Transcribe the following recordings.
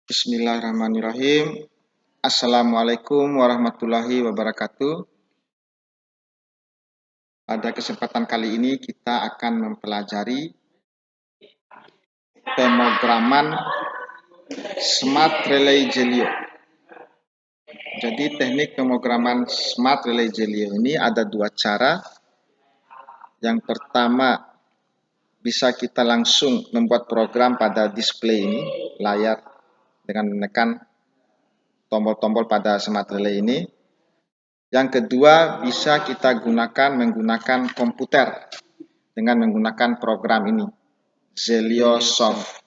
Bismillahirrahmanirrahim. Assalamualaikum warahmatullahi wabarakatuh. Pada kesempatan kali ini kita akan mempelajari pemrograman Smart Relay Gelio. Jadi teknik pemrograman Smart Relay Gelio ini ada dua cara. Yang pertama, bisa kita langsung membuat program pada display ini, layar, dengan menekan tombol-tombol pada Smart Relay ini. Yang kedua, bisa kita menggunakan komputer dengan menggunakan program ini, Gelio Soft.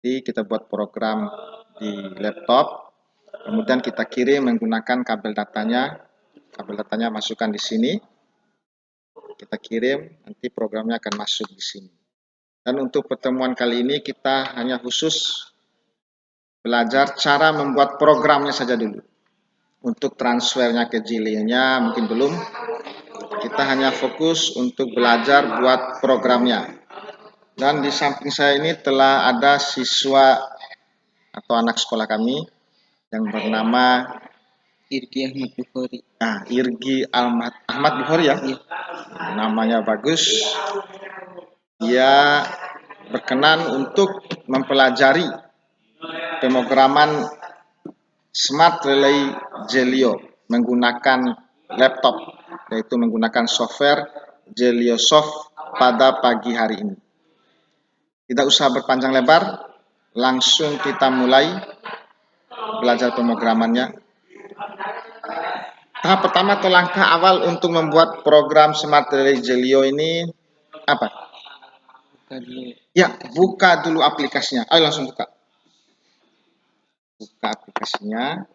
Jadi kita buat program di laptop, kemudian kita kirim menggunakan kabel datanya. Kabel datanya masukkan di sini, kita kirim, nanti programnya akan masuk di sini. Dan untuk pertemuan kali ini kita hanya khusus belajar cara membuat programnya saja dulu. Untuk transfernya ke Gelio-nya mungkin belum. Kita hanya fokus untuk belajar buat programnya. Dan di samping saya ini telah ada siswa atau anak sekolah kami yang bernama Irgi Ahmad Bukhari. Irgi Ahmad Bukhari ya. Iya. Namanya bagus. Dia berkenan untuk mempelajari pemrograman Smart Relay Gelio menggunakan laptop, yaitu menggunakan software Gelio Soft pada pagi hari ini. Tidak usah berpanjang lebar, langsung kita mulai belajar pemrogramannya. Tahap pertama atau langkah awal untuk membuat program Smart Relay Gelio ini apa? Ya, buka dulu aplikasinya. Ayo langsung buka. Buka aplikasinya.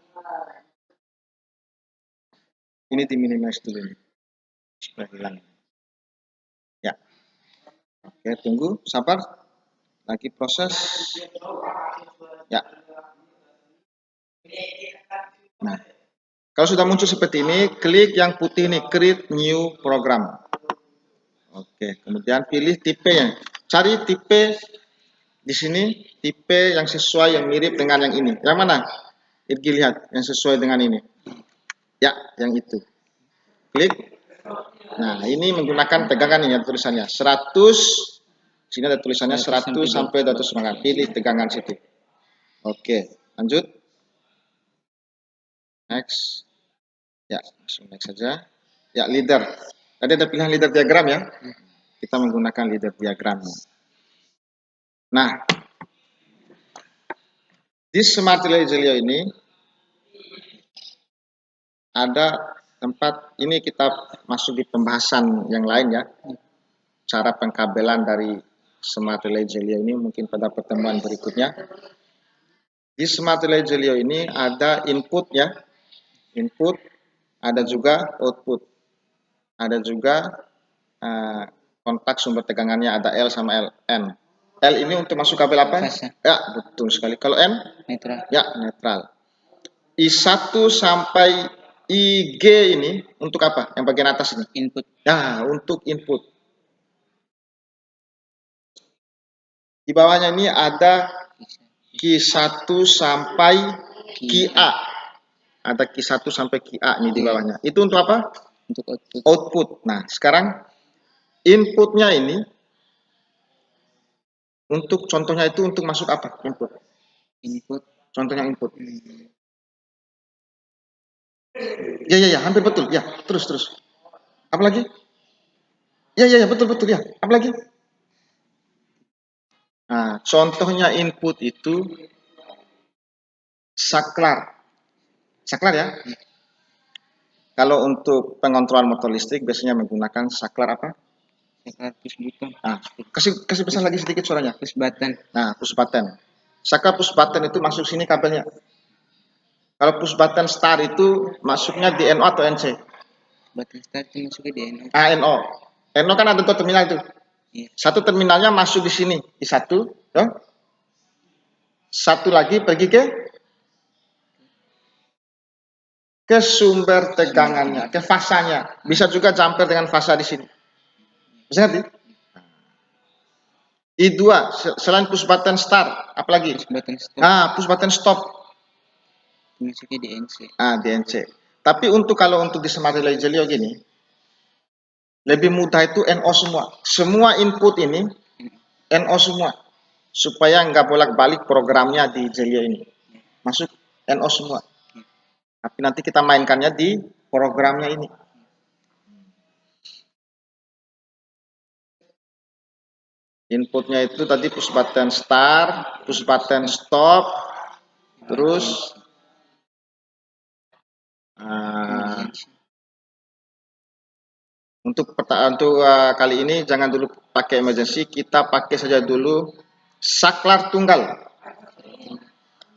Ini diminimize dulu supaya hilang. Ya. Oke, tunggu, sabar. Lagi proses. Ya. Nah, kalau sudah muncul seperti ini, klik yang putih ini, create new program. Oke, kemudian pilih tipenya. Cari tipe di sini, tipe yang sesuai, yang mirip dengan yang ini. Yang mana? Irgi lihat, yang sesuai dengan ini. Ya, yang itu. Klik. Nah, ini menggunakan tegangan ini, tulisannya 100. Sini ada tulisannya 100 sampai 200. Pilih tegangan situ. Oke, lanjut. Next. Ya, langsung next saja. Ya, leader. Tadi ada pilihan leader diagram ya. Kita menggunakan leader diagram. Nah, di Smart Relay Gelio ini ada tempat, ini kita masuk di pembahasan yang lain ya. Cara pengkabelan dari Smart Relay Gelio ini mungkin pada pertemuan berikutnya. Di Smart Relay Gelio ini ada input ya. Input, ada juga output. Ada juga kontak sumber tegangannya, ada L sama N. L ini untuk masuk kabel apa? Fase. Ya, betul sekali. Kalau N? Netral. Ya, netral. I1 sampai IG ini untuk apa? Yang bagian atas ini? Input. Ya, untuk input. Di bawahnya ini ada Q1 sampai QA. Ada Q1 sampai QA ini di bawahnya. Itu untuk apa? Untuk output. Output. Nah, sekarang inputnya ini untuk contohnya itu untuk masuk apa? Input. Input. Contohnya input. Ya, hampir betul. Ya, terus. Apa lagi? Ya, betul ya. Apa lagi? Nah, contohnya input itu saklar. Saklar ya. Kalau untuk pengontrolan motor listrik biasanya menggunakan saklar apa? Saklar push button. Nah, kasih besar lagi sedikit suaranya. Push button. Nah, push button. Saklar push button itu masuk sini kabelnya. Kalau push button start itu masuknya di NO atau NC? Button start itu masuknya di NO. NO. NO kan ada dua terminal itu. Iya. Satu terminalnya masuk di sini, di satu, ya. Satu lagi pergi ke sumber tegangannya, ke fasanya. Bisa juga jumper dengan fasa di sini. Bisa ngerti? I2, selain push button start, apalagi? push button stop Push button stop. dimasuki di NC. DNC. Tapi kalau untuk di Smart Relay Jelio gini, lebih mudah itu NO semua. Semua input ini NO semua. Supaya nggak bolak-balik programnya di Jelio ini. Masuk NO semua. Tapi nanti kita mainkannya di programnya ini. Inputnya itu tadi push button start, push button stop, terus untuk kali ini jangan dulu pakai emergency, kita pakai saja dulu saklar tunggal.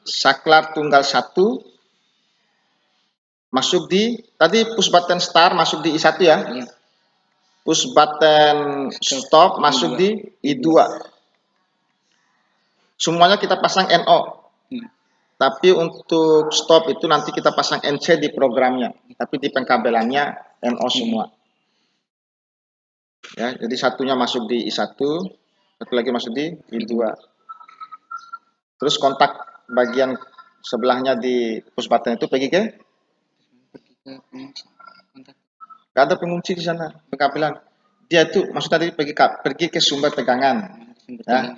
Saklar tunggal 1 masuk di tadi push button start masuk di I1 ya. Push button stop masuk di I2. Semuanya kita pasang NO. Tapi untuk stop itu nanti kita pasang NC di programnya. Tapi di pengkabelannya NO semua. Ya, jadi satunya masuk di I1, satu lagi masuk di I2. Terus kontak bagian sebelahnya di push button itu pergi ke? Gak ada pengunci di sana, pengkabelan. Dia itu maksud tadi pergi ke sumber tegangan. Ya.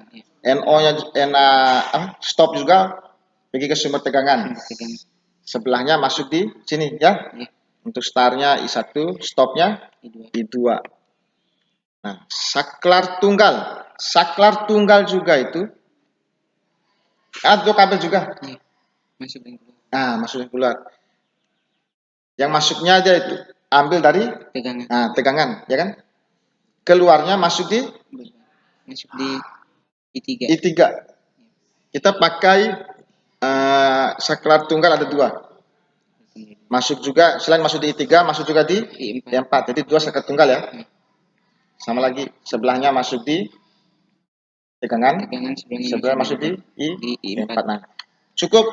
NO-nya stop juga pergi ke sumber tegangan. Sebelahnya masuk di sini ya. Untuk startnya I1, stopnya I2. Nah, saklar tunggal juga itu ada kabel juga. Masuk keluar. Yang masuknya aja itu ambil dari tegangan, ya kan? Keluarnya masuk di I3. Kita pakai saklar tunggal ada 2. Masuk juga, selain masuk di I3, masuk juga di I4. Jadi 2 saklar tunggal ya. Sama lagi, sebelahnya masuk di tegangan sebelah masuk di I4. Nah, cukup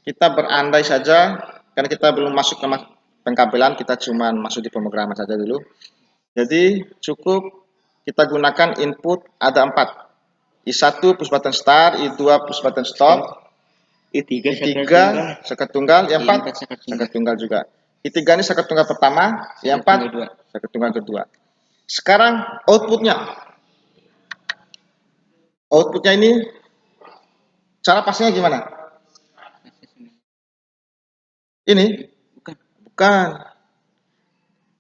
kita berandai saja, karena kita belum masuk ke pengkabelan, kita cuma masuk di pemrograman saja dulu. Jadi cukup kita gunakan input ada 4. I1 push button start, I2 push button stop, I3 saklar tunggal, I4 saklar tunggal juga. I3 ini saklar tunggal pertama, I4 saklar tunggal kedua. Sekarang outputnya ini cara pasangnya gimana? Ini bukan.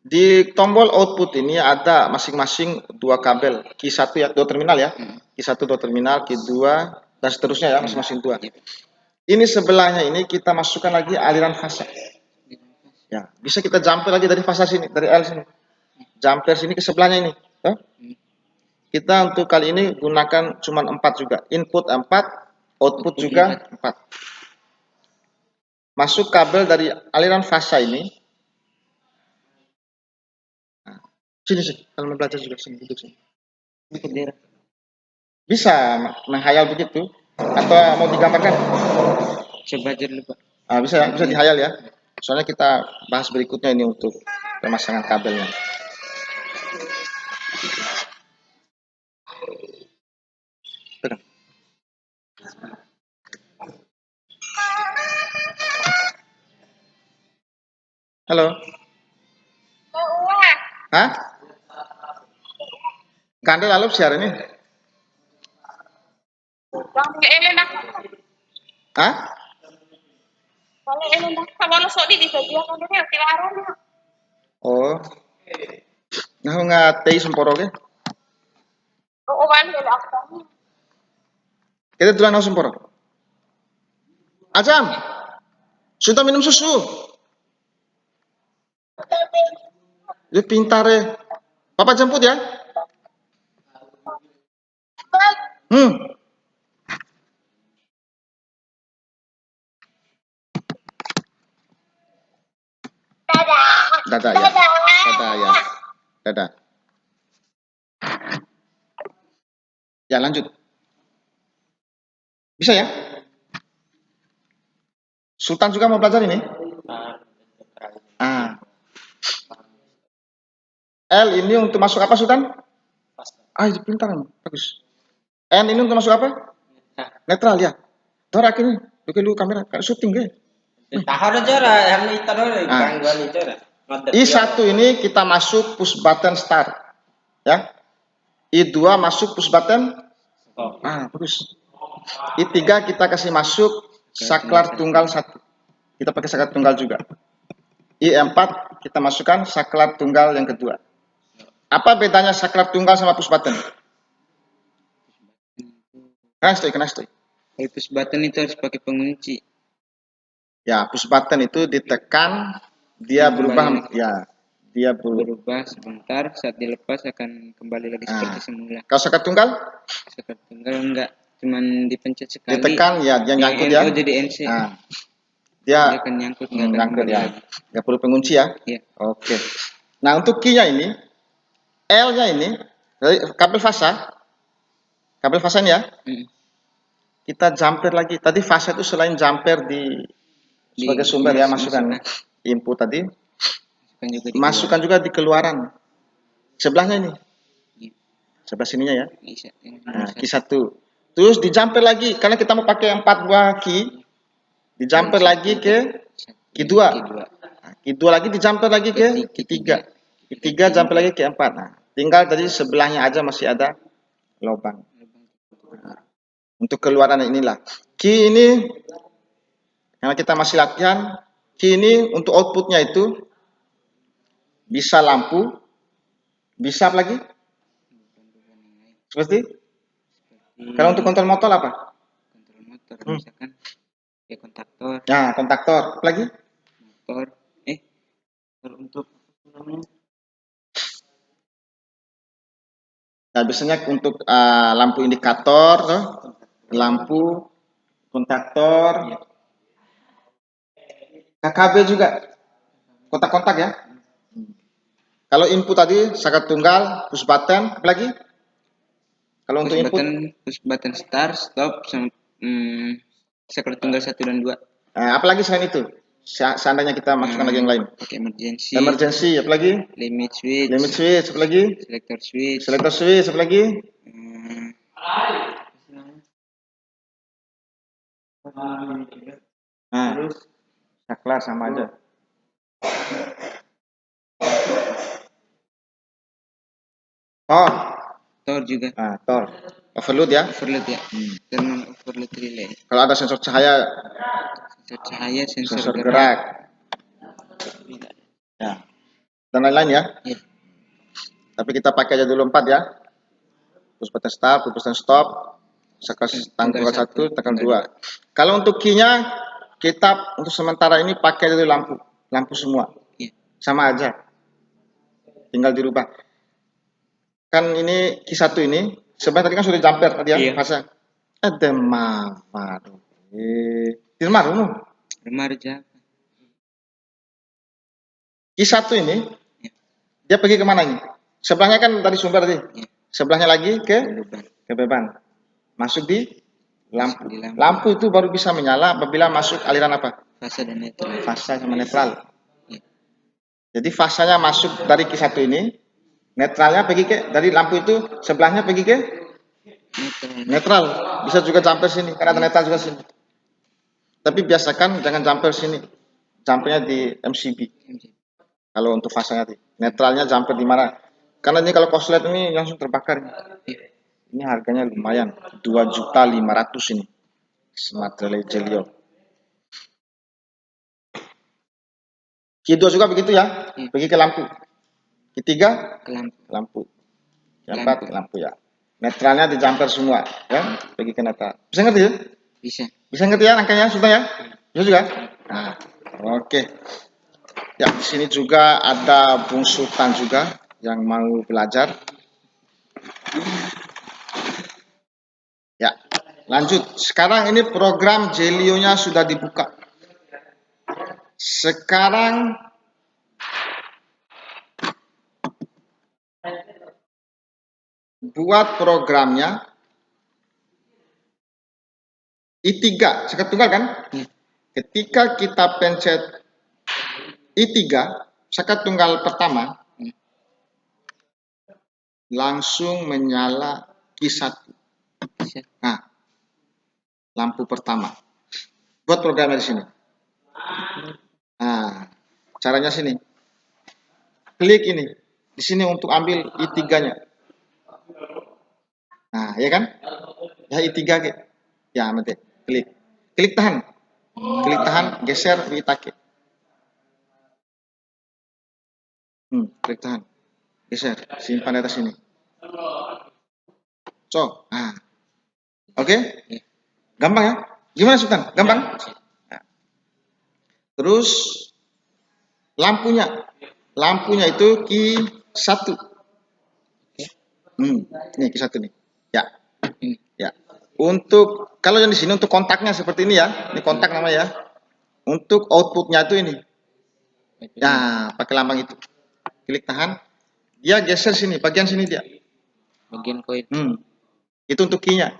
Di tombol output ini ada masing-masing 2 kabel, Q1 ya, 2 terminal ya. Q1 2 terminal, Q2 dan seterusnya ya, masing-masing 2. Ini sebelahnya ini kita masukkan lagi aliran fasa. Ya, bisa kita jumper lagi dari fasa sini, dari L sini. Jumper sini ke sebelahnya ini. Kita untuk kali ini gunakan cuma 4 juga. Input 4, output juga 4. Masuk kabel dari aliran fasa ini. Sini, kalau mau belajar juga sini, duduk sini. Bisa menghayal begitu atau mau digambarkan? Coba aja dulu, Pak. Bisa dihayal ya. Soalnya kita bahas berikutnya ini untuk pemasangan kabelnya. Halo. Hah? Kandel lalu siar ini? Hah? Oh. Nah, nggak teh semporo ke? Kita duluan semporo. Ajam, sudah minum susu. Dia pintar ya. Papa jemput ya. Dadah ya. Dadah ya. Dadah. Ya lanjut. Bisa ya? Sultan juga mau belajar ini? L ini untuk masuk apa Sultan? Itu pintar, bagus. N ini untuk masuk apa? Netral ya. Tora akhirnya. Dulu kamera syuting ke. Tahu jora, yang itu dulu Ah. gangguan itu jora. I1 ini kita masuk push button start. Ya. I2 masuk push button. Terus. I3 kita kasih masuk saklar tunggal 1. Kita pakai saklar tunggal juga. I4 kita masukkan saklar tunggal yang kedua. Apa bedanya saklar tunggal sama push button? Kenapa? Push button itu harus pakai pengunci. Ya, push button itu ditekan, dia berubah, ya, dia berubah sebentar, saat dilepas akan kembali lagi seperti semula. Kalau saklar tunggal? Saklar tunggal enggak, cuman dipencet sekali. Ditekan, ya, dia nyangkut ya. jadi NC. Dia akan nyangkut, nyangkut ya. Nggak perlu pengunci ya. Iya. Oke. Nah, untuk key-nya ini, L-nya ini, kabel fasa ini ya. Kita jumper lagi. Tadi fasa itu selain jumper sebagai sumber ya, masukkan input tadi. Masukkan juga di keluaran. Sebelahnya ini. Sebelah sininya ya. Nah, key 1. Terus di jumper lagi, karena kita mau pakai 4 buah key. Di jumper lagi ke key 2. Key 2 lagi di jumper lagi ke key 3. Key 3 jumper lagi ke 4. Nah, tinggal tadi sebelahnya aja masih ada lubang. Nah, untuk keluaran inilah. Key ini, karena kita masih latihan, key ini untuk outputnya itu bisa lampu, bisa apa lagi? Seperti? Kalau untuk kontrol motor apa? Kontrol motor, misalkan ya kontaktor. Nah, kontaktor. Apa lagi? Motor. Kalau untuk nah, biasanya untuk lampu indikator, lampu kontaktor, KKB juga, kontak-kontak ya. Kalau input tadi saklar tunggal, push button, apa lagi? Kalau untuk input, push button start, stop, saklar tunggal 1 dan 2. Apa lagi selain itu? Seandainya kita masukkan lagi yang lain. Pakai emergency. Emergency, apa lagi? Limit switch. Limit switch, apa lagi? Selector switch. Selector switch, apa lagi? Terus saklar sama aja. Tor juga. Tor. Overload ya? Overload ya. Dan overload relay. Kalau ada sensor cahaya. Sensor gerak. Ya. Dan lain-lain ya. Ya. Tapi kita pakai aja dulu 4 ya. Push button start, push button stop, saklar tanggal 1, tanggal 2. Kalau untuk key-nya, kita untuk sementara ini pakai dulu lampu semua. Ya. Sama aja. Tinggal dirubah. Kan ini key 1 ini, sebenarnya tadi kan sudah jumper tadi ya, fasa. Remar aja. Key 1 ini, dia pergi kemana ini? Sebelahnya kan tadi sumber tadi. Sebelahnya lagi ke beban. Masuk di lampu. Lampu itu baru bisa menyala apabila masuk aliran apa? Fasa dan netral. Fasa sama netral. Jadi fasanya masuk dari key 1 ini, netralnya pergi ke, dari lampu itu sebelahnya pergi ke netral. Bisa juga jumper sini, karena ada netral juga sini. Tapi biasakan jangan jumper sini. Jumpernya di MCB. Kalau untuk fasanya tadi. Netralnya jumper di mana? Karena ini kalau korslet ini langsung terbakar. Ini harganya lumayan, 2.500.000 ini. Smart Relay Gelio. Key 2 juga begitu ya, pergi ke lampu. Key 3 ke lampu. Yang 4 lampu ya. Netralnya di jumper semua, ya, pergi ke netral. Bisa ngerti ya? Bisa ngerti ya angkanya sudah ya? Bisa juga? Nah, oke. Ya, di sini juga ada Bung Sultan juga yang mau belajar. Ya, lanjut. Sekarang ini program Gelio-nya sudah dibuka. Sekarang buat programnya I3, saklar tunggal kan? Ketika kita pencet I3, saklar tunggal pertama, langsung menyala key 1. Nah, lampu pertama. Buat programnya di sini. Nah, caranya sini. Klik ini. Di sini untuk ambil I3-nya. Nah, ya kan? Ya I3 ke. Ya, nanti klik. Klik tahan. Klik tahan, geser di take. Klik tahan. Geser, simpan di atas sini. So, nah. Oke? Gampang ya? Gimana Sultan? Gampang? Nah. Terus lampunya. Lampunya itu Q1. Ini Q1 nih. Ya. Ya. Untuk kalau yang di sini untuk kontaknya seperti ini ya. Ini kontak namanya ya. Untuk outputnya itu ini. Ya, pakai lambang itu. Klik tahan. Dia geser sini, bagian sini dia. Bagian koin. Itu untuk key-nya.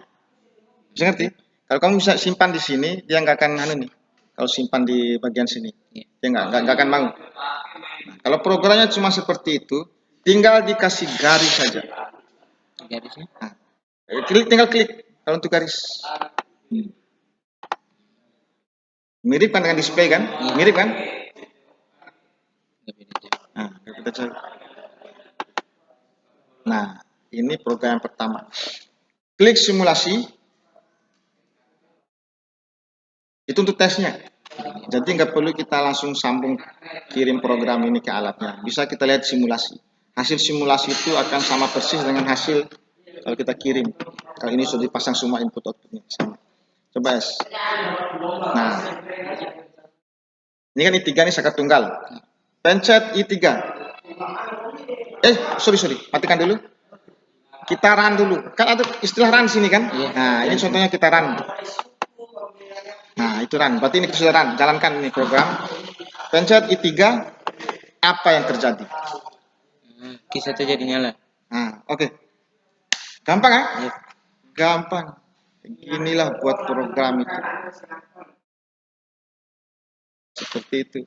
Bisa ngerti? Kalau kamu bisa simpan di sini, dia nggak akan nih. Kalau simpan di bagian sini, dia nggak akan mau. Nah, kalau programnya cuma seperti itu, tinggal dikasih garis saja. Garisnya? Nah, tinggal klik kalau untuk garis. Mirip kan dengan display kan? Mirip kan? Nah, kita cari. Nah, ini program yang pertama. Klik simulasi. Itu untuk tesnya. Jadi nggak perlu kita langsung sambung kirim program ini ke alatnya. Bisa kita lihat simulasi. Hasil simulasi itu akan sama persis dengan hasil kalau kita kirim. Kalau ini sudah dipasang semua input outputnya sama. Coba S. Nah, ini kan I3 nih sangat tunggal. Pencet I3. Sorry, matikan dulu. Kita run dulu. Kan ada istilah run sini kan? Nah, ini contohnya kita run. Nah, itu run. Berarti ini sudah run. Jalankan ini program. Pencet I3. Apa yang terjadi? Q1 jadi nyala. Nah, oke. Gampang kan? Gampang. Inilah buat program itu. Seperti itu.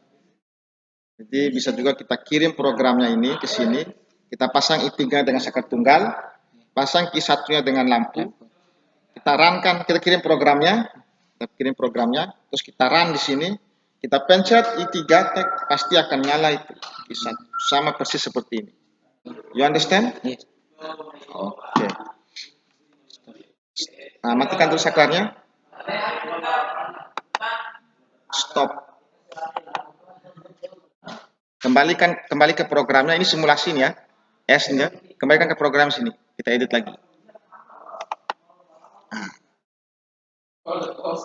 Jadi bisa juga kita kirim programnya ini ke sini. Kita pasang I3 dengan saklar tunggal. Pasang Q1-nya dengan lampu. Kita runkan, kita kirim programnya. Terus kita run di sini. Kita pencet I3 tag, pasti akan nyala itu. Sama persis seperti ini. You understand? Yes. Oke. Nah, matikan dulu saklarnya. Stop. Kembali ke programnya. Ini simulasi nih ya. S-nya. Kembalikan ke program sini. Kita edit lagi. Nah.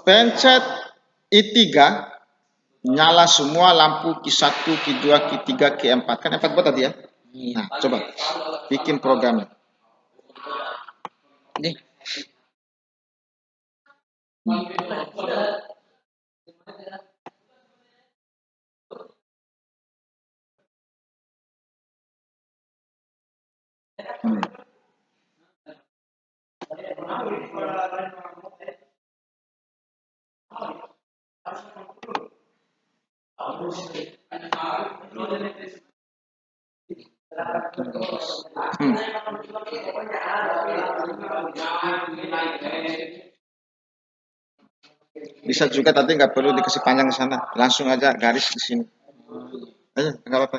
Pencet I3. Nyala semua lampu Q1, Q2, Q3, Q4. Kan 4 buat tadi ya? Nah, coba. Bikin programnya. Deh. Bisa juga tadi nggak perlu dikasih panjang ke sana, langsung aja garis di sini. Ayo, nggak apa-apa.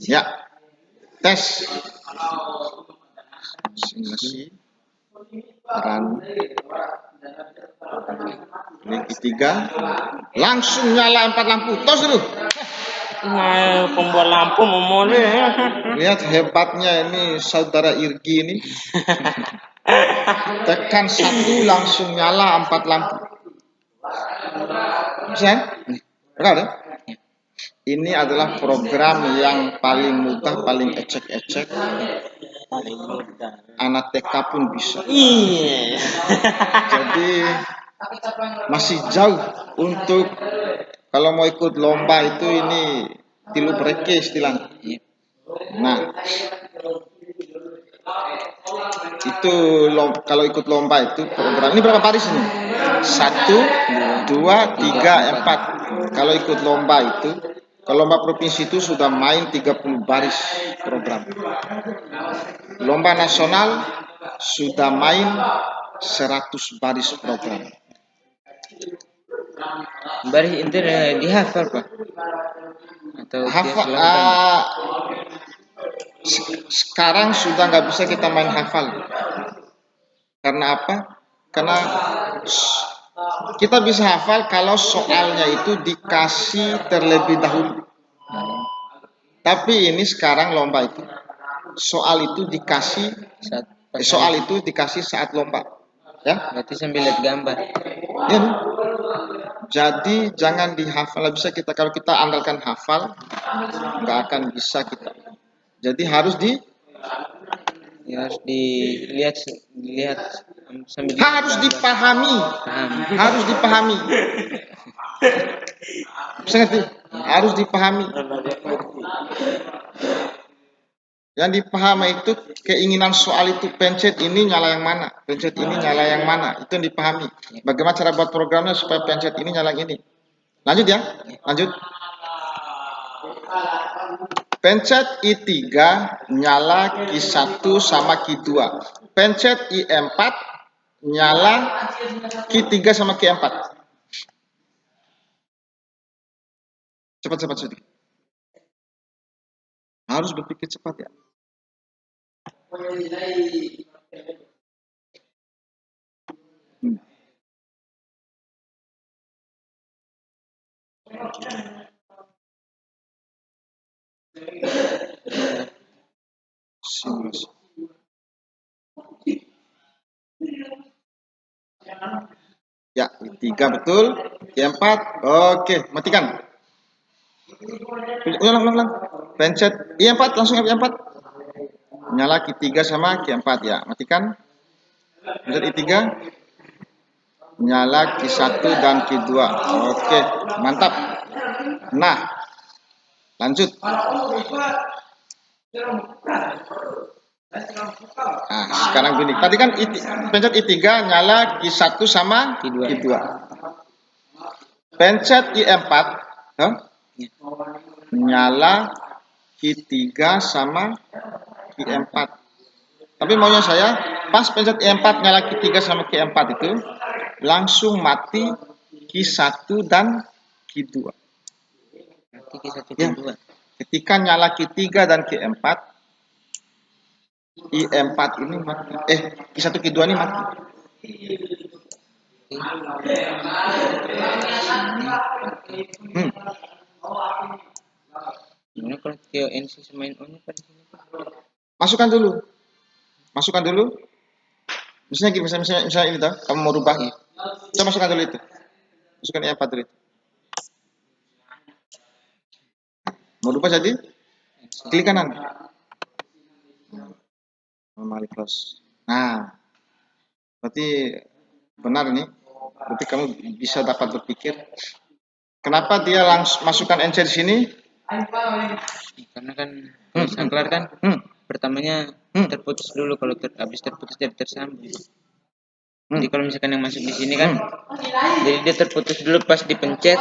Ya, tes. Simulasi. Run. Ini ketiga. Langsung nyala 4 lampu. Tos dulu. Nah, pembuat lampu memulai. Lihat hebatnya ini saudara Irgi ini. Tekan 1 langsung nyala 4 lampu. Bisa? Ada? Ini adalah program yang paling mudah, paling ecek-ecek. Anak TK pun bisa. Iya. Jadi masih jauh untuk kalau mau ikut lomba itu ini tilu breke istilahnya. Nah, itu kalau ikut lomba itu program ini berapa baris ini? 1, 2, 3, 4. Kalau ikut lomba itu Kalau lomba provinsi itu sudah main 30 baris program. Lomba nasional sudah main 100 baris program. Baris itu dihafal Pak? Atau Hafal, silahkan? sekarang sudah nggak bisa kita main hafal. Karena apa? Karena kita bisa hafal kalau soalnya itu dikasih terlebih dahulu. Tapi ini sekarang lomba itu soal itu dikasih saat lomba, ya. Berarti sambil lihat gambar. Ya, jadi jangan dihafal. Bisa kita kalau kita andalkan hafal nggak akan bisa kita. Jadi harus harus dilihat sambil harus dipahami. Harus dipahami. Bisa ngerti? Harus dipahami. Yang dipahami itu keinginan soal itu, pencet ini nyala yang mana, pencet ini nyala yang mana, itu yang dipahami. Bagaimana cara buat programnya supaya pencet ini nyala yang ini. Lanjut ya, lanjut. Pencet I3 nyala Q1 sama Q2. Pencet I4 nyala Q3 sama Q4. Cepat sedikit. Harus berpikir cepat ya. Simulasi. Ya, I3 betul. Q4. Oke, matikan. Ulang. Pencet I4, langsung I4. Nyala Q3 sama Q4 ya. Matikan. Pencet I3. Nyala Q1 dan Q2. Oke, mantap. Nah, lanjut. Nah, sekarang gini. Tadi kan pencet I3 nyala Q1 sama Q2. Pencet I4 nyala Q3 sama Q4. Tapi maunya saya pas pencet I4 nyala Q3 sama Q4 itu langsung mati Q1 dan Q2. Mati Q1 Ya. Q2. Ketika nyala Q3 dan Q4, I4 ini mati. Q1 Q2 ini mati. Gimana kalau TONC sama NO-nya kan di sini? Masukkan dulu. Misalnya ini tuh, kamu mau rubah. Coba masukkan dulu itu. Masukkan I4 dulu. Mau rubah jadi? Klik kanan. Normal close. Nah, berarti benar nih. Berarti kamu bisa dapat berpikir. Kenapa dia langsung masukkan NC di sini? Karena kan sangklar kan pertamanya terputus dulu, kalau habis terputus jadi tersambung. Jadi kalau misalkan yang masuk di sini kan jadi dia terputus dulu pas dipencet.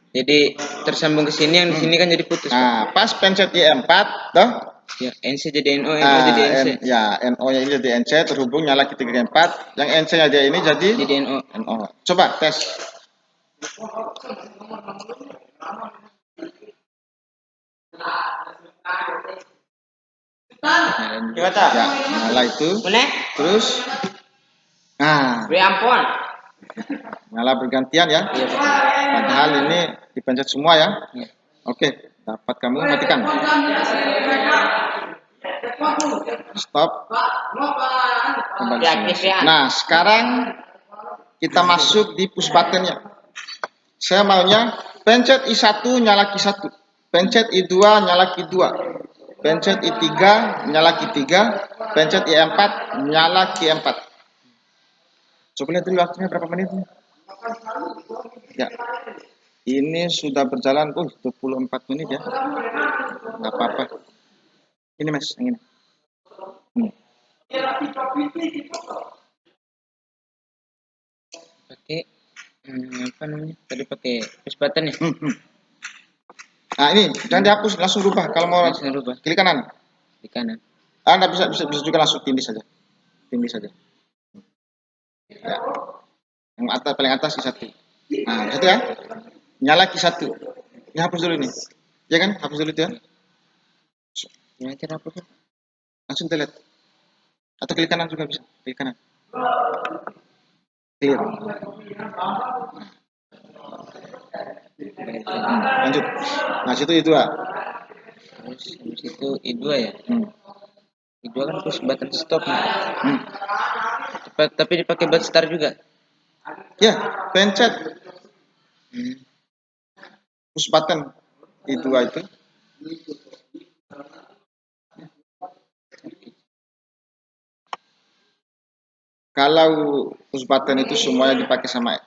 Jadi tersambung ke sini, yang di sini kan jadi putus. Nah, pas pencet I4 toh? Ya, NC jadi NO, NO jadi NC. Ya, NO-nya ini jadi NC terhubung nyala Q3 Q4, yang NC-nya dia ini jadi NO. Coba tes. Ya, nyala itu. Terus nah, ampun. nyala bergantian ya. Padahal ini dipencet semua ya. Oke, dapat kamu matikan. Stop. Kembali. Nah, sekarang kita masuk di push buttonnya. Saya maunya pencet I1 nyala Q1, pencet I2 nyala Q2, pencet I3 nyala Q3, pencet I4 nyala Q4. Coba lihat dulu waktunya berapa menit. Ya, ini sudah berjalan 24 menit ya. Nggak apa-apa. Ini mas, yang ini. Pakai apa namanya? Tadi pakai push button ya. Nah ini jangan dihapus, langsung rubah. Kalau mau Langsung rubah klik kanan. di kanan. Anda bisa juga langsung tindih saja. Tindih saja. Ya. Yang atas, paling atas Q1. Nah, satu ya. Nyala Q1. Ini hapus dulu ini. Ya kan? Hapus dulu itu ya. Gimana cara hapusnya? Langsung delete. Atau klik kanan juga bisa. Klik kanan. Clear. Lanjut. Nah, situ itu ya. Terus habis itu I2 ya. I2 kan push button stop nih. Tapi dipakai buat start juga. Ya, pencet push button I2 itu. Kalau push button itu semuanya dipakai sama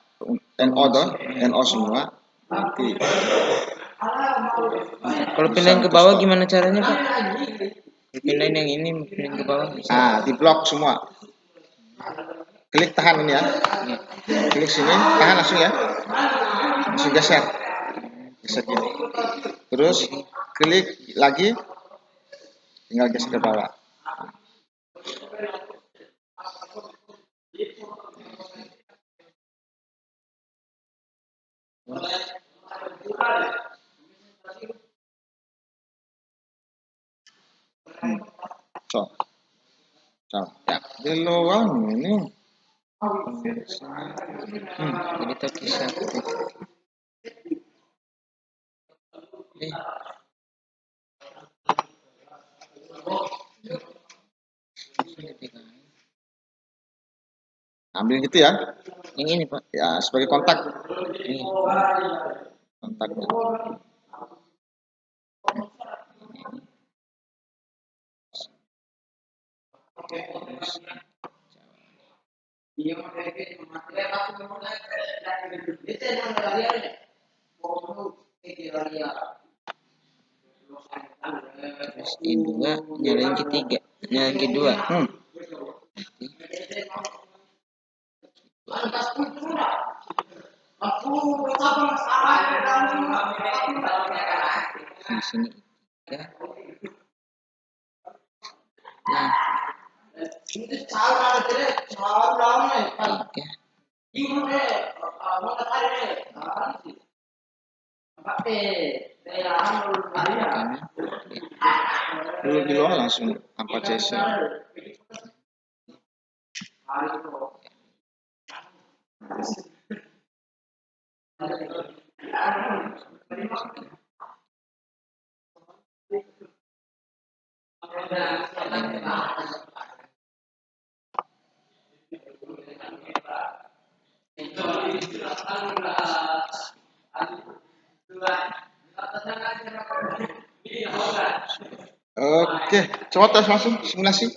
NO toh, NO semua. Nanti Kalau pindahin ke bawah gimana caranya, Pak? Pindahin yang ini, pindahin ke bawah bisa. Ah, di blok semua. Klik tahan ini ya. Klik sini, tahan langsung ya. Langsung geser. Geser gini. Terus klik lagi, tinggal geser ke bawah. So, ya, beloan ini. Jadi tak kisah. Ambil gitu ya. Yang ini, Pak. Ya, sebagai kontak. Ini. Kontaknya. Terus I2 nyalain ketiga, nyalain kedua. Di sini tiga. Nah, tiga. Kanan. Dulu di luar langsung tanpa CC. Oke, coba tes langsung simulasi.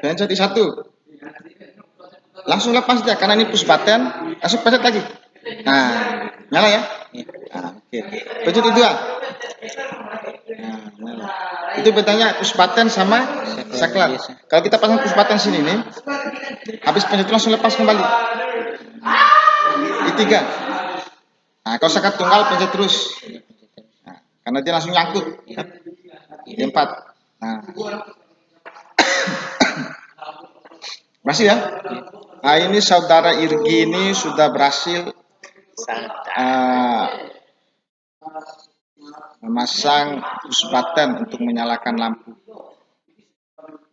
Pencet di satu. Langsung lepas dia karena ini push button, langsung pencet lagi. Nah, nyala ya? Nah, oke. Pencet di dua. Nah, nyala. Itu bedanya push button sama saklar. Kalau kita pasang push button sini nih, habis pencet langsung lepas kembali. Di tiga. Nah, kalau saklar tunggal pencet terus. Nah, karena dia langsung nyangkut. Di empat. Nah. Masih ya? Nah, ini saudara Irgi ini sudah berhasil memasang push button untuk menyalakan lampu.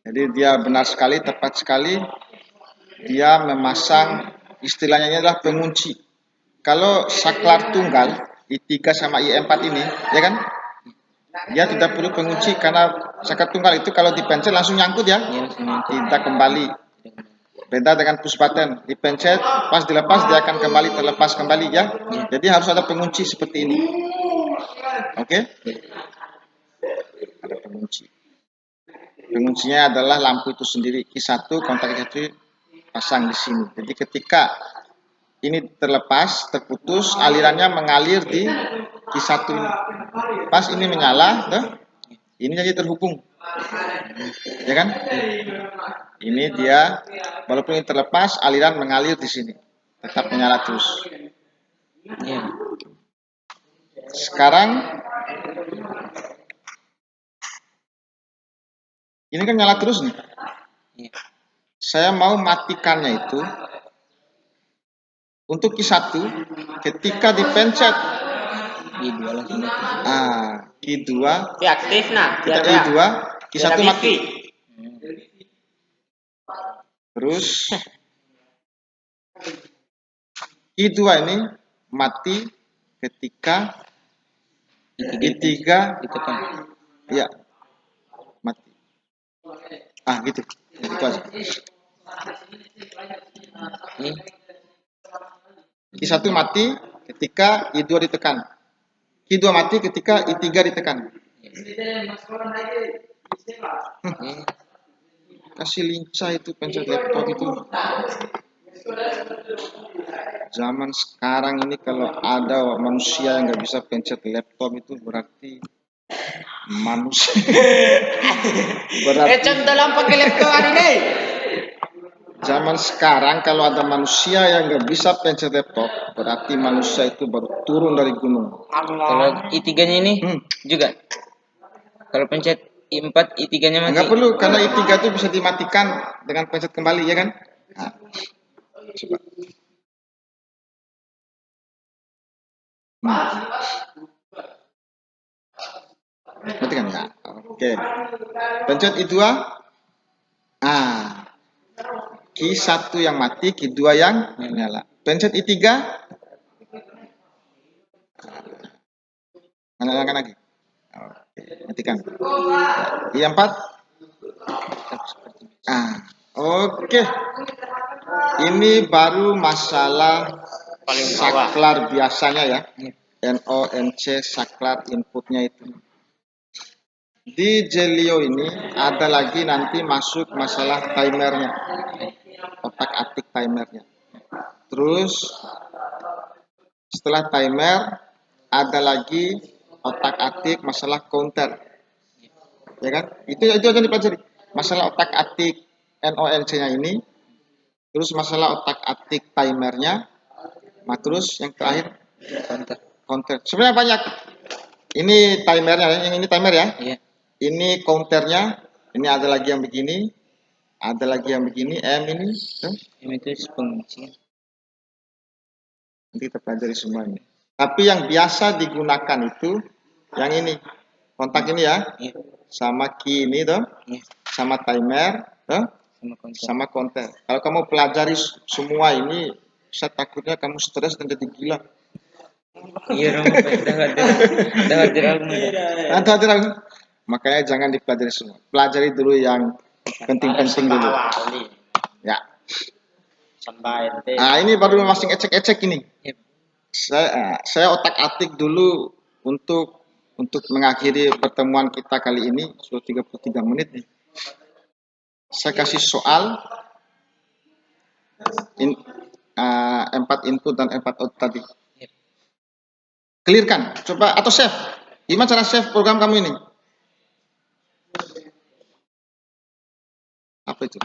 Jadi dia benar sekali, tepat sekali. Dia memasang, istilahnya ini adalah pengunci. Kalau saklar tunggal I3 sama I4 ini, ya kan? Dia tidak perlu pengunci karena saklar tunggal itu kalau dipencet langsung nyangkut ya. Tidak kembali. Beda dengan push button, dipencet, pas dilepas dia akan kembali terlepas kembali ya. Jadi harus ada pengunci seperti ini. Oke? Ada pengunci. Penguncinya adalah lampu itu sendiri. Q1 kontak Q1 pasang di sini. Jadi ketika ini terlepas, terputus, alirannya mengalir di Q1 ini. Pas ini menyala, ini jadi terhubung. Ya kan? Ini dia, walaupun ini terlepas, aliran mengalir di sini. tetap menyala terus. Iya. Sekarang ini kan nyala terus nih. Iya. Saya mau matikannya itu untuk Q1 ketika dipencet Q2 langsung mati. Q2 aktif nah kita biar Q2 Q1 mati. Terus Q2 ini mati ketika I3 ditekan. ya mati. Gitu. Itu aja. Ini Q1 mati ketika I2 ditekan. Q2 mati ketika I3 ditekan. Kasih lincah itu pencet laptop itu. Zaman sekarang ini kalau ada manusia yang nggak bisa pencet laptop itu berarti manusia. Berarti dalam pakai laptop hari ini. zaman sekarang kalau ada manusia yang nggak bisa pencet laptop berarti manusia itu baru turun dari gunung. kalau I3-nya ini juga. Kalau pencet I4, I3-nya mati. Nggak perlu karena I3 itu bisa dimatikan dengan pencet kembali ya kan? Coba. Matikan ya. Oke. Pencet I2. Q1 yang mati, Q2 yang menyala. Pencet I3. Nyalakan lagi. Oke, matikan. I4. Oke. Ini baru masalah saklar biasanya ya. NONC saklar inputnya itu. Di Jelio ini ada lagi nanti masuk masalah timernya. Otak-atik timernya. Terus setelah timer ada lagi otak-atik masalah counter. Ya kan? Itu aja dipelajari. Masalah otak-atik NONC-nya ini. Terus masalah otak-atik timernya. Terus yang terakhir counter. Sebenarnya banyak. Ini timernya, yang ini timer ya. Iya. Ini counternya. Ini ada lagi yang begini. Ada lagi yang begini. M ini. M itu pengunci. Nanti kita pelajari semuanya. Tapi yang biasa digunakan itu yang ini. Kontak ini ya. Iya. Sama key ini tuh. Iya. Sama timer. Sama counter. Kalau kamu pelajari semua ini, saya takutnya kamu stres dan jadi gila. Iya, dah Makanya jangan dipelajari semua. Pelajari dulu yang penting-penting dulu. Ya. Ini baru masih ecek-ecek ini. Yep. Saya otak-atik dulu untuk mengakhiri pertemuan kita kali ini. Sudah 33 menit nih. Saya kasih soal 4 input dan 4 output tadi. Clear kan? Coba atau save. Gimana cara save program kamu ini? Apa itu?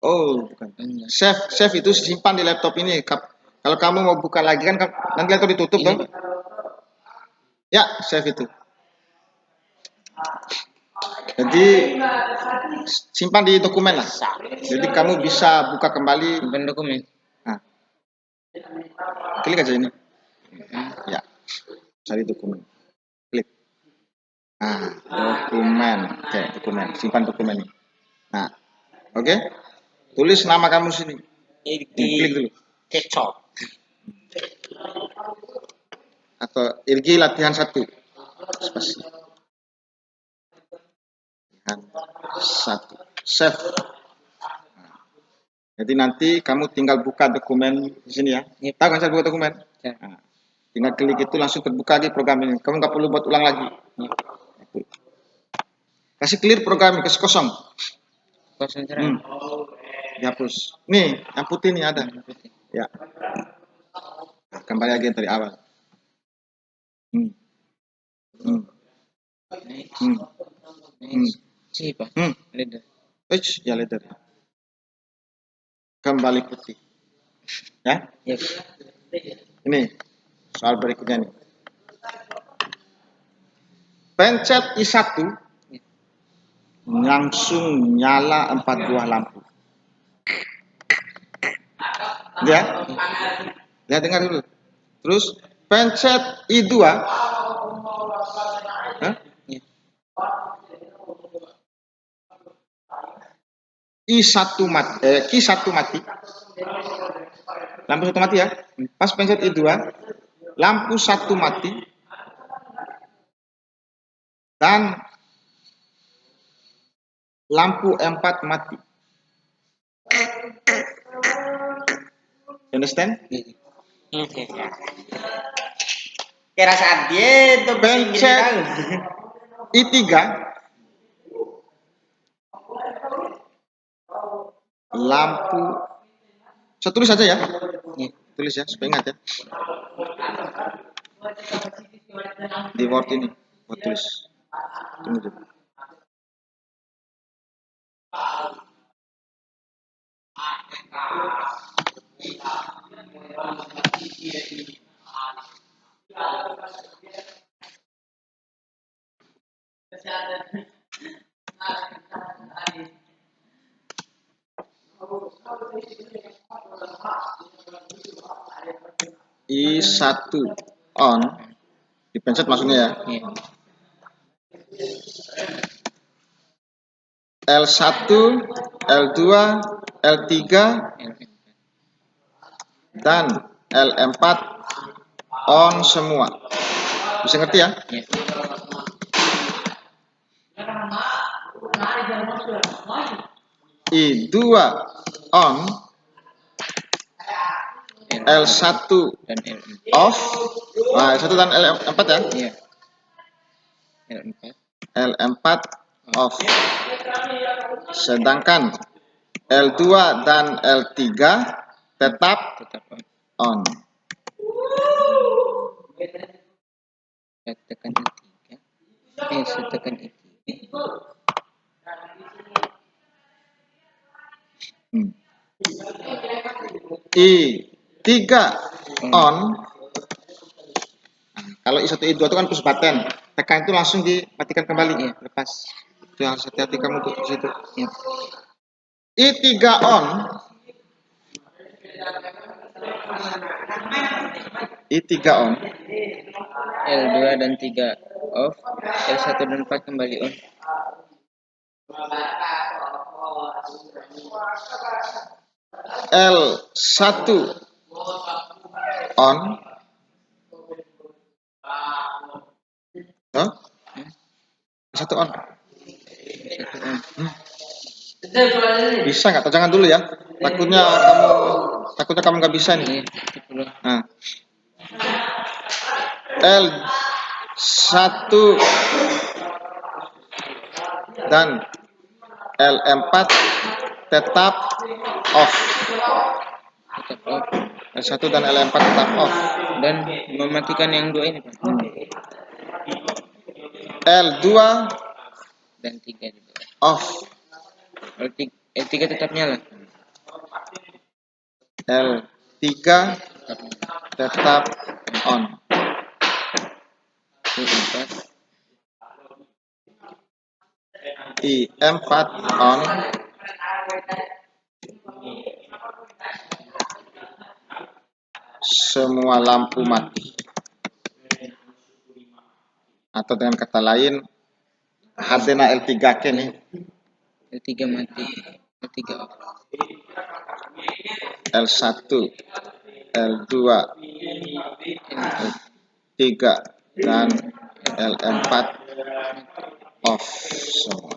Oh, bukan. Save itu simpan di laptop ini. Kalau kamu mau buka lagi kan nanti laptop ditutup dong. Ya, save itu. Jadi simpan di dokumen lah. Jadi kamu bisa buka kembali. Simpan dokumen. Klik aja ini. Ya, cari dokumen. Klik. Dokumen. Oke, dokumen. Simpan dokumen ini. Oke. Tulis nama kamu sini. Klik dulu. Kecok. Atau Irgi latihan 1. Spasi. Latihan 1. Save. Jadi nanti kamu tinggal buka dokumen di sini ya. Tahu kan saya buka dokumen? Tinggal klik itu langsung terbuka lagi program ini. Kamu nggak perlu buat ulang lagi. Kasih clear program kasih kosong. Kosong Dihapus. Nih, yang putih nih ada. Ya. Kembali lagi dari awal. Siapa? Leader. Ya leader. Kembali putih. Ya, Ya. ini soal berikutnya nih. Pencet I1 langsung nyala 4 buah lampu. Ya, lihat dengar dulu. Terus pencet I2, Hah? Ya. Q1 mati. Lampu 1 mati ya. Pas pencet I2, lampu 1 mati dan lampu 4 mati. Understand? Kira saat dia tuh Pencet I3, lampu. Saya tulis saja ya. Ya. Tulis ya, supaya ingat ya. Di Word ini, buat tulis. Tunggu dulu. I1 on, dipencet maksudnya ya. Ya. L1, L2, L3, dan L4 on semua. Bisa ngerti ya? Ya. I2 on, L1 Dan L4. off. Nah, L1 dan L4 ya. Ya. L4. L4 off. Sedangkan L2 dan L3 tetap Tetap on. on. Saya tekan I3. Saya tekan I3. I3 on. Kalau I1 I2 itu kan push button. Tekan itu langsung dimatikan kembali. Ya. Lepas. Itu yang harus hati-hati kamu tuh di situ. Ya. I3 on. I3 on. L2 dan 3 off. L1 dan 4 kembali on. L1 on. Huh? L1 on. Bisa nggak? Jangan dulu ya. Takutnya kamu nggak bisa nih. Nah. L1 dan L4 tetap off. Tetap off. L1 dan L4 tetap off. Dan mematikan yang dua ini, Pak. L2 Dan 3 juga. off. L3 tetap nyala. L3 tetap on. I4 on. Semua lampu mati. Atau dengan kata lain, hadena L3 ke nih. L3 mati. L3 off. L1, L2, L3 dan L4 off semua.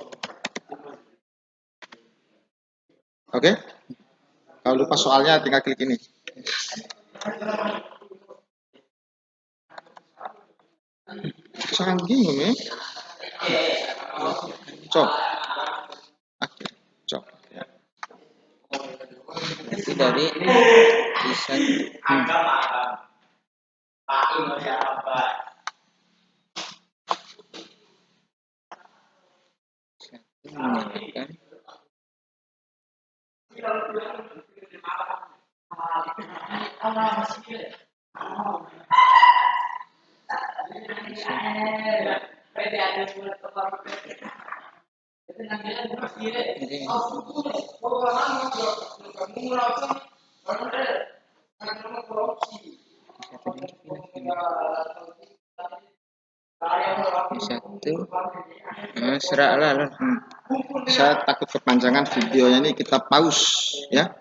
Oke? Kalau lupa soalnya tinggal klik ini. Jangan bingung ya. Cok. Cok. Nanti dari I1. Menyalakan. Jadi, satu. Nah, serak lah. Saya takut kepanjangan videonya, ini kita pause ya.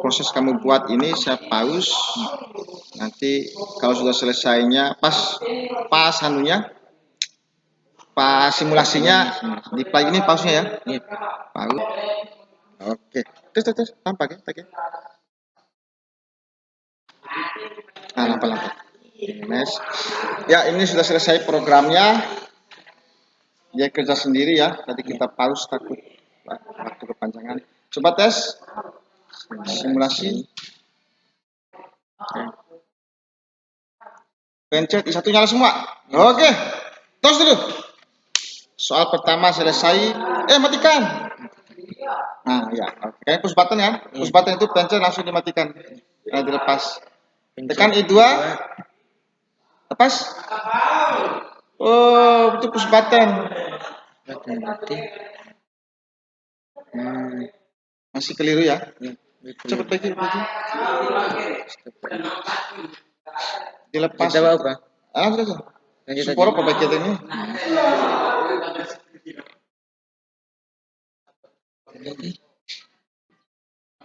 Proses kamu buat ini saya pause. Nanti kalau sudah selesainya pas anunya, pas simulasinya di play ini pause-nya ya. Iya. Pause. Oke. Terus nampak ya? Nampak. Next. Ya, ini sudah selesai programnya. Dia kerja sendiri ya. Tadi kita pause takut waktu kepanjangan. Coba tes simulasi. Pencet I1 nyala semua. Oke. Tos dulu. Soal pertama selesai. Matikan. Nah, ya. Oke, push button ya. Push button itu pencet langsung dimatikan. Karena dilepas. Tekan I2. Lepas. Oh, itu push button. Masih keliru ya? Coba lagi. Dilepas. Kita apa? Sudah. Supaya perbaiki ini.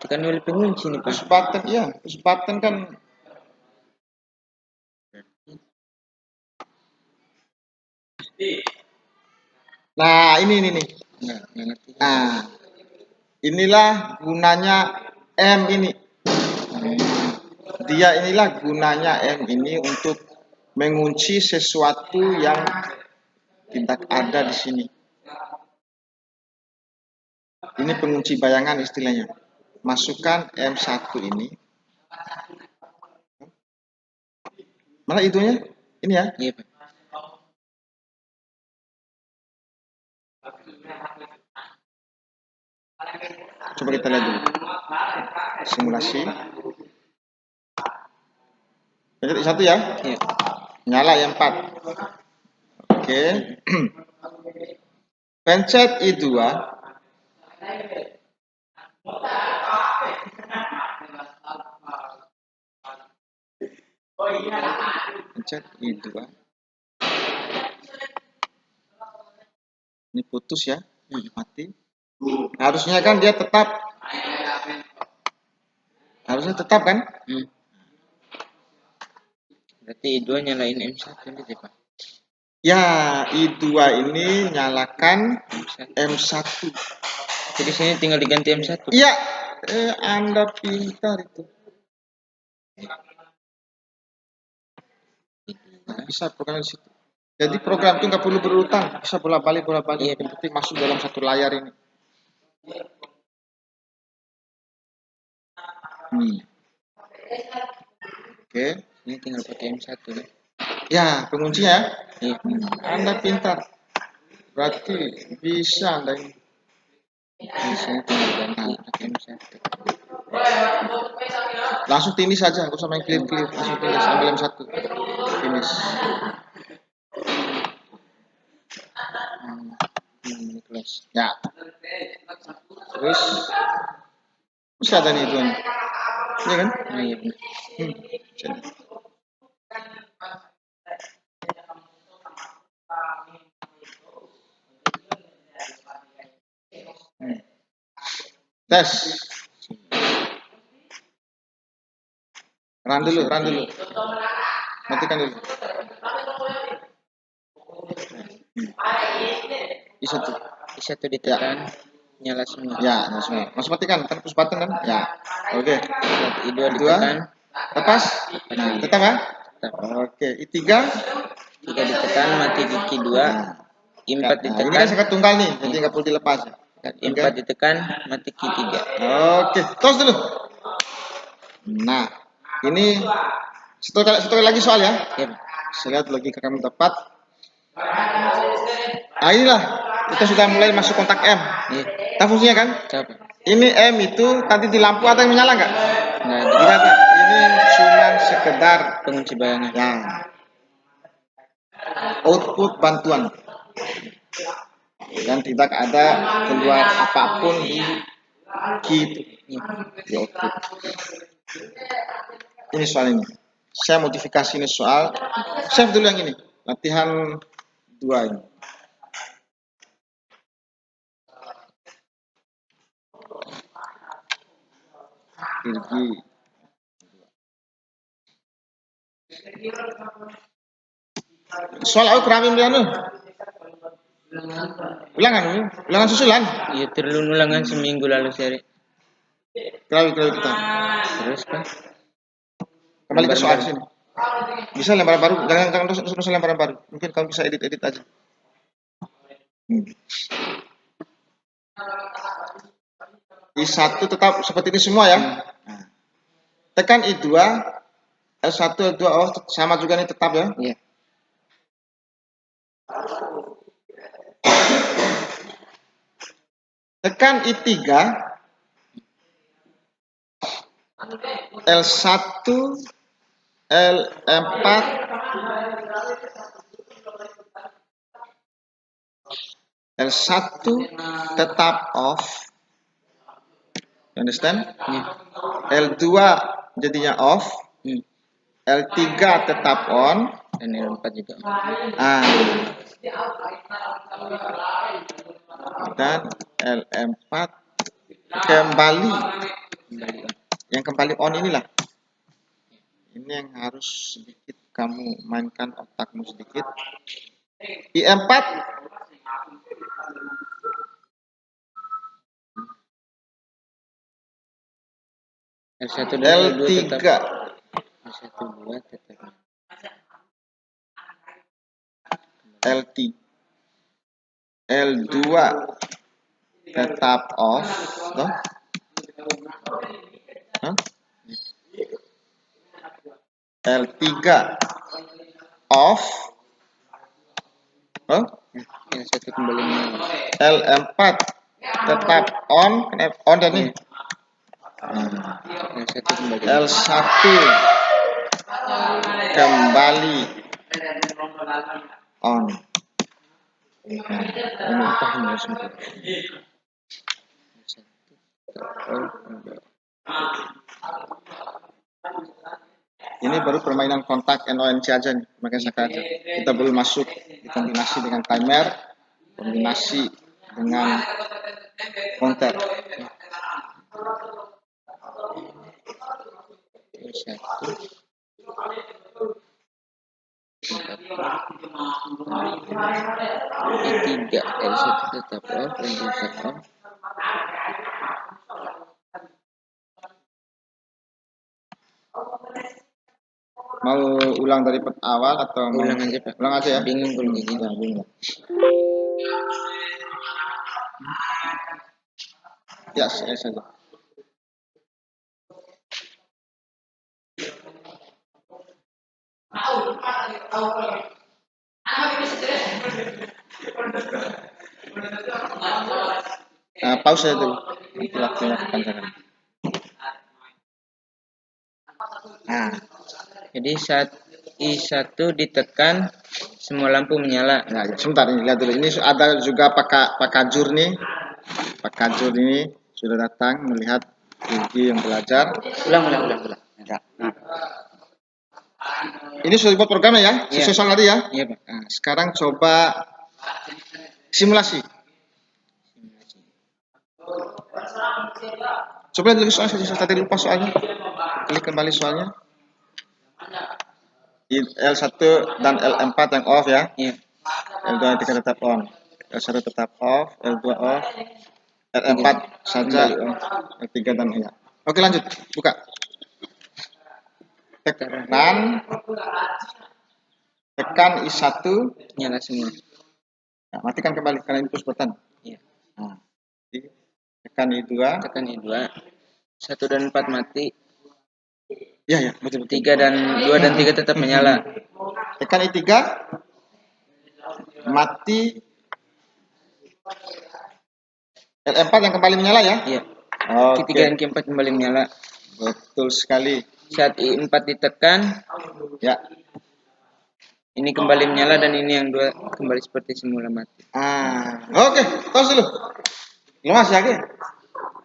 Tekan tombol pengunci nih, Pak. Push button, iya. Push button kan. Nah, ini nih. Nah, inilah gunanya M ini. Dia inilah gunanya M ini untuk mengunci sesuatu yang tidak ada di sini. Ini pengunci bayangan istilahnya. Masukkan M1 ini. Mana itunya? Ini ya? Iya, Pak. Coba kita lihat dulu. Simulasi. Pencet I1 ya? Iya. Nyala I4. Oke. Pencet I2. Pencet I2. Ini putus ya, mati. Harusnya kan dia tetap. Harusnya tetap kan? Berarti I2 nyalain M1 gitu, Pak. Ya, I2 ini nyalakan M1. Jadi sini tinggal diganti M1. Iya, Anda pintar itu. Bisa program di situ. Jadi program itu nggak perlu berurutan, bisa bolak-balik. Iya. Yang penting masuk dalam satu layar ini. Oke. Ini tinggal pakai M1 nih. Ya, penguncinya. Iya. Anda pintar. Berarti bisa Anda ini. Bisa tinggal ganti pakai M1. Langsung finish saja, nggak usah main clear. Langsung finish, ambil M1. Finish. Close. Ya. Terus masih ada nih itu. Iya kan? Oh iya benar. Jadi. Tes. Run dulu. Matikan dulu. I1 ditekan, nyala semua. Ya, nyala semua. Masuk matikan, kan push button kan? Ya. Oke. I2 ditekan. Lepas. Nah, tetap ya? Oke. I3. 3 ditekan, mati gigi 2. I4 Ini ditekan. kan sangat tunggal nih, jadi nggak perlu dilepas. I4 ditekan, mati Q3. Oke, close dulu. Nah, ini satu lagi soal ya. Iya, Pak. Saya lihat logika kamu tepat. Nah, inilah kita sudah mulai masuk kontak M. Iya. Tahu fungsinya kan? Coba. Ini M itu tadi di lampu ada yang menyala nggak? Nggak ada. Tidak ada. Ini cuma sekedar Pengunci bayangan. ya. output bantuan dan tidak ada keluar apapun di key itu, di output. Ini soal ini. Saya modifikasi ini soal. Save dulu yang ini. Latihan 2 ini. Kirgi. Soal aku keramin bianu. Ulangan susulan. Iya terlalu ulangan seminggu lalu sehari. Kerawi kita. Terus kan? Kembali ke soal sini. Bisa lembaran baru, jangan terus lembaran baru. Mungkin kamu bisa edit aja. I1 tetap seperti ini semua ya. Tekan I2, L1, L2, oh sama juga nih tetap ya. Iya. Tekan I3, L1, L4, L1 tetap off. You understand? L2 jadinya off. L3 tetap on. Dan L4 juga. Dan L4 kembali. Yang kembali on inilah. Ini yang harus sedikit kamu mainkan otakmu sedikit. I4 L1 dan L2 L3 tetap. L1 2 tetap. L3 L2 tetap off, toh? L3 off, L1 kembali menyala. L4 tetap on, on dan ini. L1 kembali. L1 kembali on. Ini paham ya semua. Ini baru permainan kontak NONC aja nih, makanya saya kata kita belum masuk di kombinasi dengan timer, kombinasi dengan counter. I3 L1 tetap off, L2 tetap on. Mau ulang dari awal atau Ulang aja Pak. Ulang aja ya. Bingung kalau gini. Bingung. Ya, saya saja. Pause dulu. Nanti waktunya kepanjangan. Jadi saat I1 ditekan semua lampu menyala. Nah, sebentar ini lihat dulu. Ini ada juga Pak Kajur nih. Pak Kajur ini sudah datang melihat Gigi yang belajar. Ulang. Ya. Ini sudah dibuat programnya ya, sesuai soal tadi ya. Iya Pak. Nah, sekarang coba simulasi. Coba lihat dulu soalnya, saya tadi lupa soalnya. Klik kembali soalnya. L1 dan L4 yang off ya. Iya. L2 yang 3 tetap on. L1 tetap off, L2 off. L4 saja, L3 dan iya. Oke lanjut, buka. Tekan I1. Nyala semua. Nah, matikan kembali karena ini push button. Iya. Nah, tekan I2. Tekan I2. 1 dan 4 mati. Ya, betul. 3 dan 2 dan 3 tetap menyala. Tekan I3. Mati. L4 yang kembali menyala ya? Iya. Oke. Q3 dan Q4 kembali menyala. Betul sekali. Saat I4 ditekan, ya. Ini kembali menyala dan ini yang dua kembali seperti semula mati. Oke, tos dulu. Luas ya, Ge?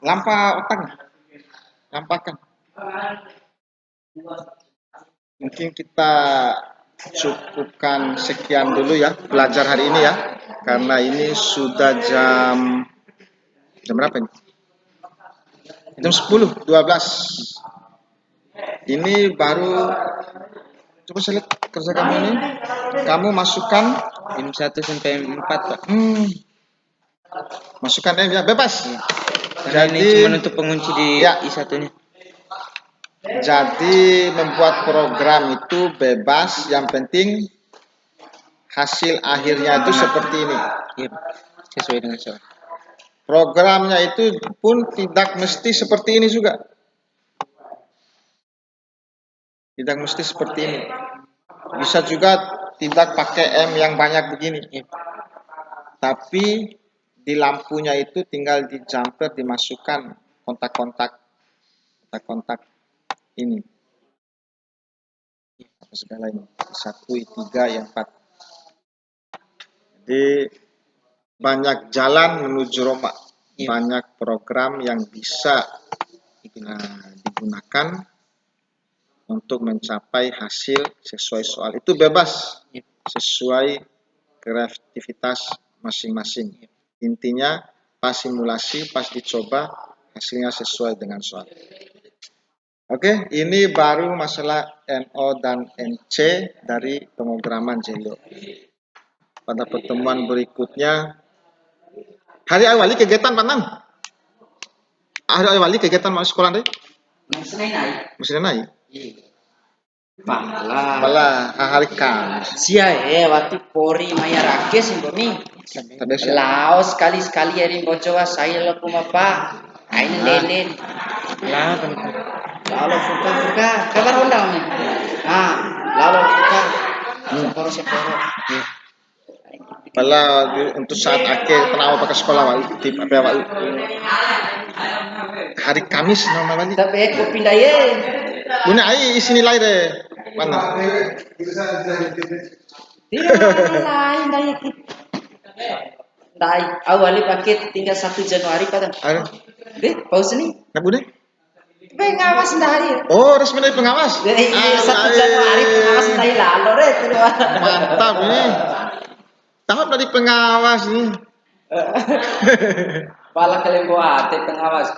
Lampa otaknya. Lampakan. Mungkin kita cukupkan sekian dulu ya belajar hari ini ya. Karena ini sudah jam berapa ini? Jam 10, 12. Ini baru coba saya lihat kerja kamu ini. Kamu masukkan Jam 1 sampai 4, Pak. Masukkan ya bebas. Karena ini Jadi cuma untuk pengunci di ya. I1-nya. Jadi membuat program itu bebas, yang penting hasil akhirnya itu seperti ini. Iya, sesuai dengan soal. Programnya itu pun tidak mesti seperti ini juga. Tidak mesti seperti ini. Bisa juga tidak pakai M yang banyak begini. Iya. Tapi di lampunya itu tinggal di jumper dimasukkan kontak-kontak ini. Apa segala ini. 1, 3, 4. Jadi banyak jalan menuju Roma. Banyak program yang bisa digunakan untuk mencapai hasil sesuai soal. Itu bebas, sesuai kreativitas masing-masing. Intinya pas simulasi, pas dicoba, hasilnya sesuai dengan soal. Oke, ini baru masalah NO dan NC dari pemrograman Jelio. Pada pertemuan berikutnya, hari awali kegiatan Pak Nan? Hari awali kegiatan masuk sekolah deh? Masih naik? Pala hari Kamis. Sia waktu pori maya rakes ini. Laos sekali-sekali hari bocowa saya lo kumapa. Ain lelen. Lah, Lalu fuka kabar undang nih. Lalu fuka. Seporo. Pala untuk saat akhir tenawa pakai sekolah Wak tip apa Wak. Hari Kamis nama lagi. Tapi aku pindah ye. Guna ai isi nilai deh. Mana? Lain daya kita. Dai, awalnya paket tinggal 1 Januari pada. Ada. Deh, paus nih. Nak bude? Pengawas dari. Oh, resmi dari pengawas. Jadi 1 Januari pengawas dari lalu deh. Mantap ini. Tahap dari pengawas nih. Pala kalian buat pengawas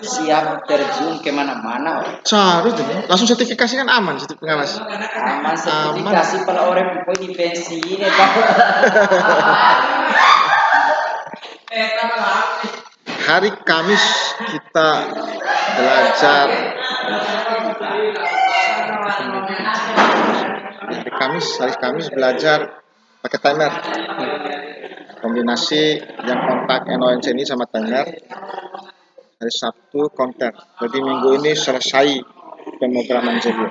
siap terjun kemana-mana. Carut ini. Langsung sertifikasi kan aman situ pengawas. Aman sertifikasi pada orang yang di pensi ini. Hari Kamis kita belajar. Hari Kamis belajar pakai timer. Kombinasi yang kontak NONC ini sama timer. Hari Sabtu konter. Jadi minggu ini selesai pemrograman Jelio.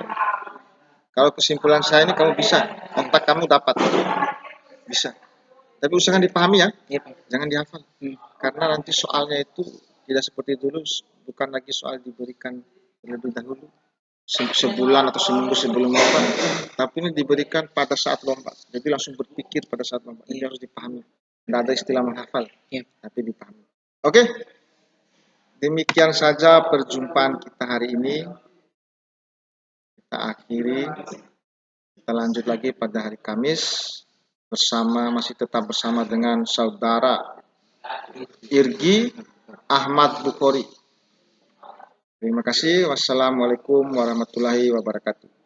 Kalau kesimpulan saya ini kamu bisa, kontak kamu dapat. Bisa. Tapi usahakan dipahami ya. Jangan dihafal. Karena nanti soalnya itu tidak seperti dulu, bukan lagi soal diberikan terlebih dahulu. Sebulan atau seminggu sebelum lomba, tapi ini diberikan pada saat lomba. Jadi langsung berpikir pada saat lomba. Ini harus dipahami. Tidak ada istilah menghafal, tapi dipahami. Oke, demikian saja perjumpaan kita hari ini. Kita akhiri. Kita lanjut lagi pada hari Kamis masih tetap bersama dengan saudara Irgi Ahmad Bukhari. Terima kasih. Wassalamualaikum warahmatullahi wabarakatuh.